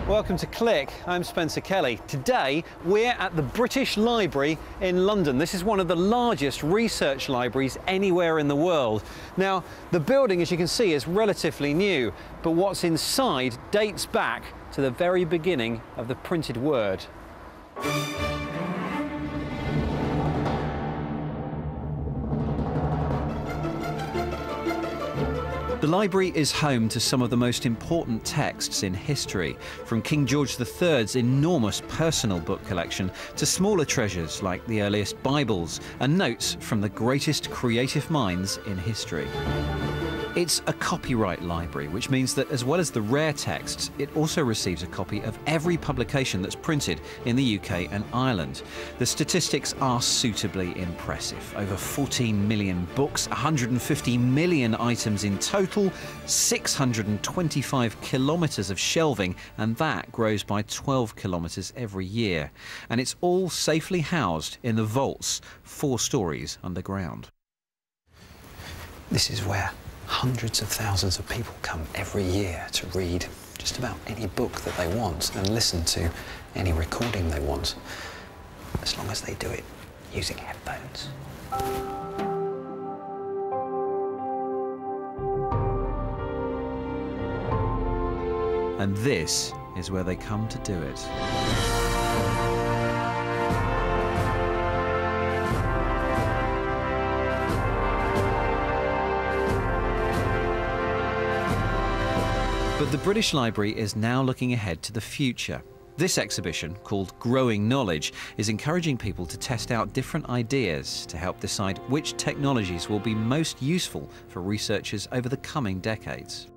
Welcome to Click. I'm Spencer Kelly. Today we're at the British Library in London. This is one of the largest research libraries anywhere in the world. Now, the building, as you can see, is relatively new, but what's inside dates back to the very beginning of the printed word. The library is home to some of the most important texts in history, from King George III's enormous personal book collection to smaller treasures like the earliest Bibles and notes from the greatest creative minds in history. It's a copyright library, which means that as well as the rare texts, it also receives a copy of every publication that's printed in the UK and Ireland. The statistics are suitably impressive. Over 14 million books, 150 million items in total, 625 kilometres of shelving, and that grows by 12 kilometres every year. And it's all safely housed in the vaults, 4 stories underground. This is where hundreds of thousands of people come every year to read just about any book that they want and listen to any recording they want, as long as they do it using headphones. And this is where they come to do it. But the British Library is now looking ahead to the future. This exhibition, called Growing Knowledge, is encouraging people to test out different ideas to help decide which technologies will be most useful for researchers over the coming decades.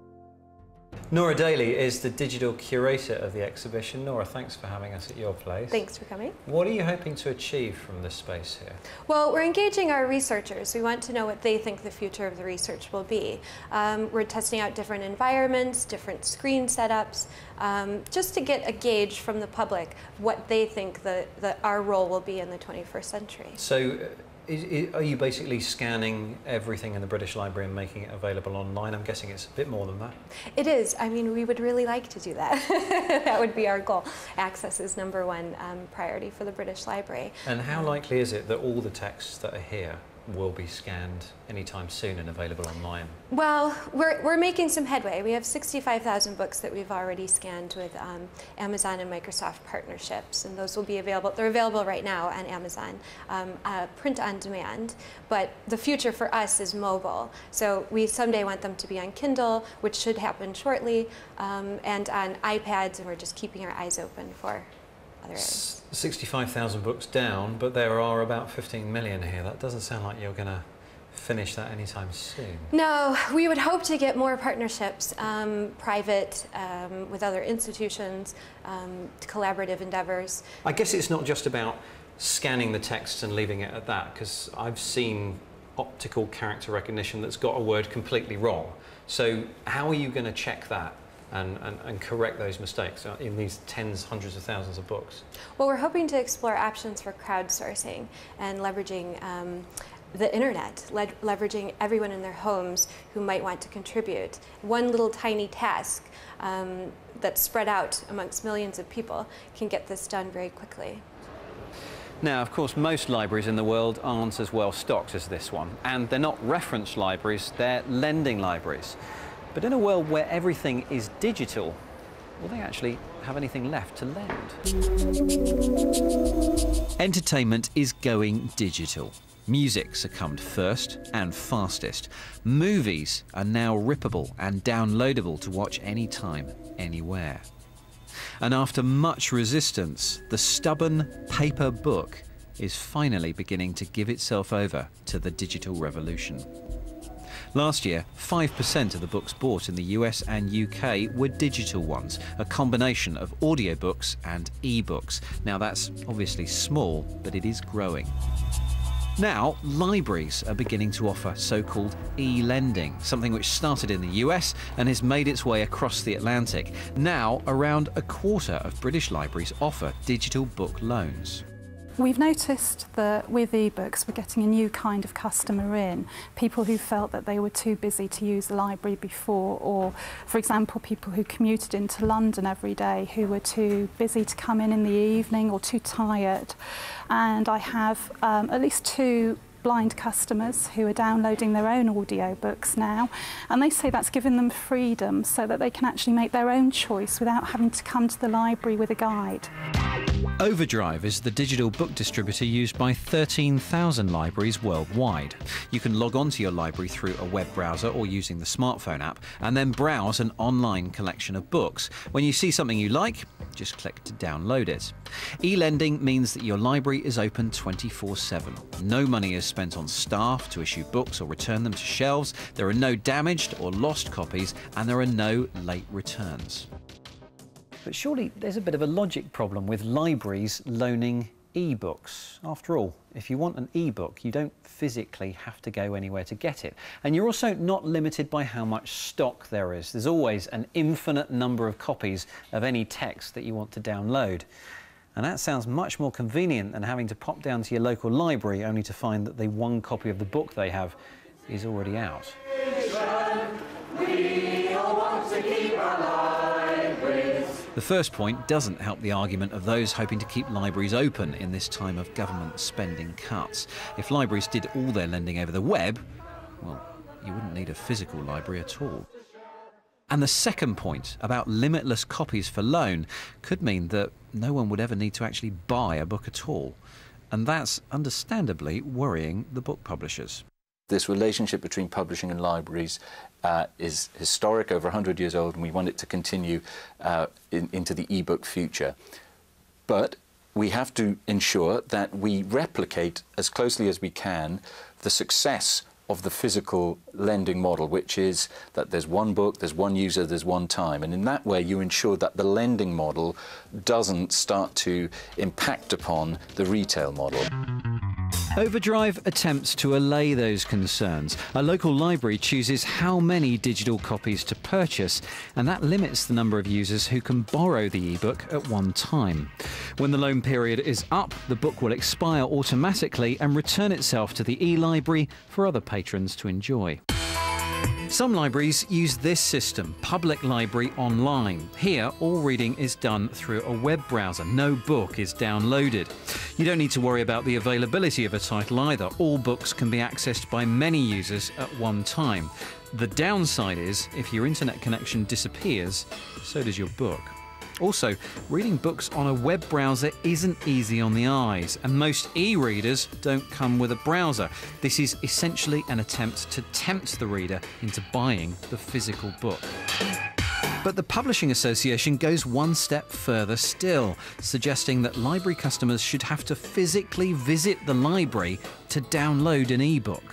Nora Daly is the digital curator of the exhibition. Nora, thanks for having us at your place. Thanks for coming. What are you hoping to achieve from this space here? Well, we're engaging our researchers. We want to know what they think the future of the research will be. We're testing out different environments, different screen setups, just to get a gauge from the public what they think our role will be in the 21st century. So, are you basically scanning everything in the British Library and making it available online? I'm guessing it's a bit more than that. It is. I mean, we would really like to do that. That would be our goal. Access is #1 priority for the British Library. And how likely is it that all the texts that are here will be scanned anytime soon and available online? Well, we're making some headway. We have 65,000 books that we've already scanned with Amazon and Microsoft partnerships, and those will be available. They're available right now on Amazon, print on demand. But the future for us is mobile. So we someday want them to be on Kindle, which should happen shortly, and on iPads, and we're just keeping our eyes open for other areas. 65,000 books down, but there are about 15 million here. That doesn't sound like you're going to finish that anytime soon. No, we would hope to get more partnerships, private, with other institutions, collaborative endeavors. I guess it's not just about scanning the text and leaving it at that, because I've seen optical character recognition that's got a word completely wrong. So how are you going to check that and correct those mistakes in these tens, hundreds of thousands of books? Well, we're hoping to explore options for crowdsourcing and leveraging the internet, leveraging everyone in their homes who might want to contribute. One little tiny task that's spread out amongst millions of people can get this done very quickly. Now, of course, most libraries in the world aren't as well stocked as this one, and they're not reference libraries, they're lending libraries. But in a world where everything is digital, will they actually have anything left to lend? Entertainment is going digital. Music succumbed first and fastest. Movies are now rippable and downloadable to watch anytime, anywhere. And after much resistance, the stubborn paper book is finally beginning to give itself over to the digital revolution. Last year, 5% of the books bought in the US and UK were digital ones, a combination of audiobooks and e-books. Now that's obviously small, but it is growing. Now, libraries are beginning to offer so-called e-lending, something which started in the US and has made its way across the Atlantic. Now, around a quarter of British libraries offer digital book loans. We've noticed that with ebooks we're getting a new kind of customer in, people who felt that they were too busy to use the library before, or for example people who commuted into London every day who were too busy to come in the evening or too tired. And I have at least 2 blind customers who are downloading their own audiobooks now, and they say that's given them freedom so that they can actually make their own choice without having to come to the library with a guide. Overdrive is the digital book distributor used by 13,000 libraries worldwide. You can log on to your library through a web browser or using the smartphone app and then browse an online collection of books. When you see something you like, just click to download it. E-lending means that your library is open 24/7. No money is spent on staff to issue books or return them to shelves. There are no damaged or lost copies, and there are no late returns. But surely there's a bit of a logic problem with libraries loaning e-books. After all, if you want an e-book, you don't physically have to go anywhere to get it. And you're also not limited by how much stock there is. There's always an infinite number of copies of any text that you want to download. And that sounds much more convenient than having to pop down to your local library only to find that the one copy of the book they have is already out. We all want to keep our libraries. The first point doesn't help the argument of those hoping to keep libraries open in this time of government spending cuts. If libraries did all their lending over the web, well, you wouldn't need a physical library at all. And the second point about limitless copies for loan could mean that no one would ever need to actually buy a book at all. And that's understandably worrying the book publishers. This relationship between publishing and libraries is historic, over 100 years old, and we want it to continue into the e-book future. But we have to ensure that we replicate as closely as we can the success of the physical lending model, which is that there's one book, there's one user, there's one time. And in that way, you ensure that the lending model doesn't start to impact upon the retail model. Overdrive attempts to allay those concerns. A local library chooses how many digital copies to purchase, and that limits the number of users who can borrow the e-book at one time. When the loan period is up, the book will expire automatically and return itself to the e-library for other patrons to enjoy. Some libraries use this system, Public Library Online. Here, all reading is done through a web browser. No book is downloaded. You don't need to worry about the availability of a title either. All books can be accessed by many users at one time. The downside is, if your internet connection disappears, so does your book. Also, reading books on a web browser isn't easy on the eyes, and most e-readers don't come with a browser. This is essentially an attempt to tempt the reader into buying the physical book. But the Publishing Association goes one step further still, suggesting that library customers should have to physically visit the library to download an e-book.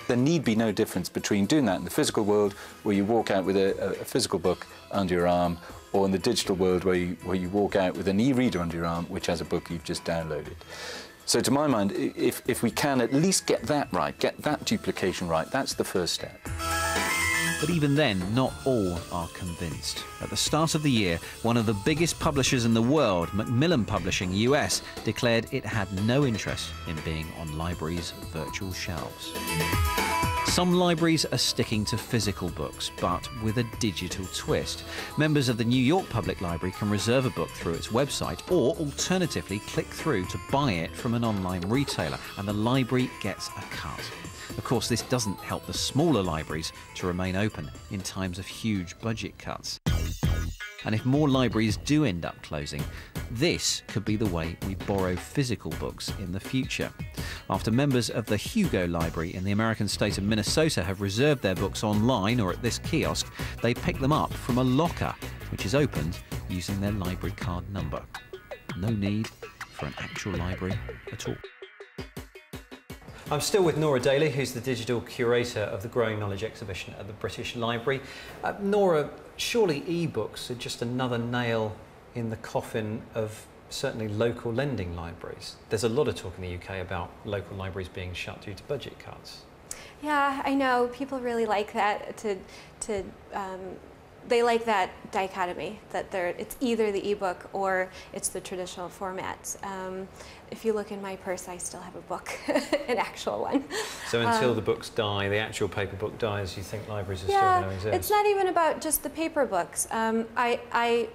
There need be no difference between doing that in the physical world, where you walk out with a physical book under your arm, or in the digital world where you walk out with an e-reader under your arm, which has a book you've just downloaded. So to my mind, if we can at least get that right, get that duplication right, that's the first step. But even then, not all are convinced. At the start of the year, one of the biggest publishers in the world, Macmillan Publishing US, declared it had no interest in being on libraries' virtual shelves. Some libraries are sticking to physical books, but with a digital twist. Members of the New York Public Library can reserve a book through its website, or alternatively click through to buy it from an online retailer, and the library gets a cut. Of course, this doesn't help the smaller libraries to remain open in times of huge budget cuts. And if more libraries do end up closing, this could be the way we borrow physical books in the future. After members of the Hugo Library in the American state of Minnesota have reserved their books online or at this kiosk, they pick them up from a locker, which is opened using their library card number. No need for an actual library at all. I'm still with Nora Daly, who's the digital curator of the Growing Knowledge exhibition at the British Library. Nora, surely e-books are just another nail in the coffin of certainly local lending libraries. There's a lot of talk in the UK about local libraries being shut due to budget cuts. Yeah, I know. People really like that to they like that dichotomy, that it's either the ebook or it's the traditional format. If you look in my purse, I still have a book, an actual one. So until the books die, the actual paper book dies, you think libraries are still going to exist? It's not even about just the paper books. I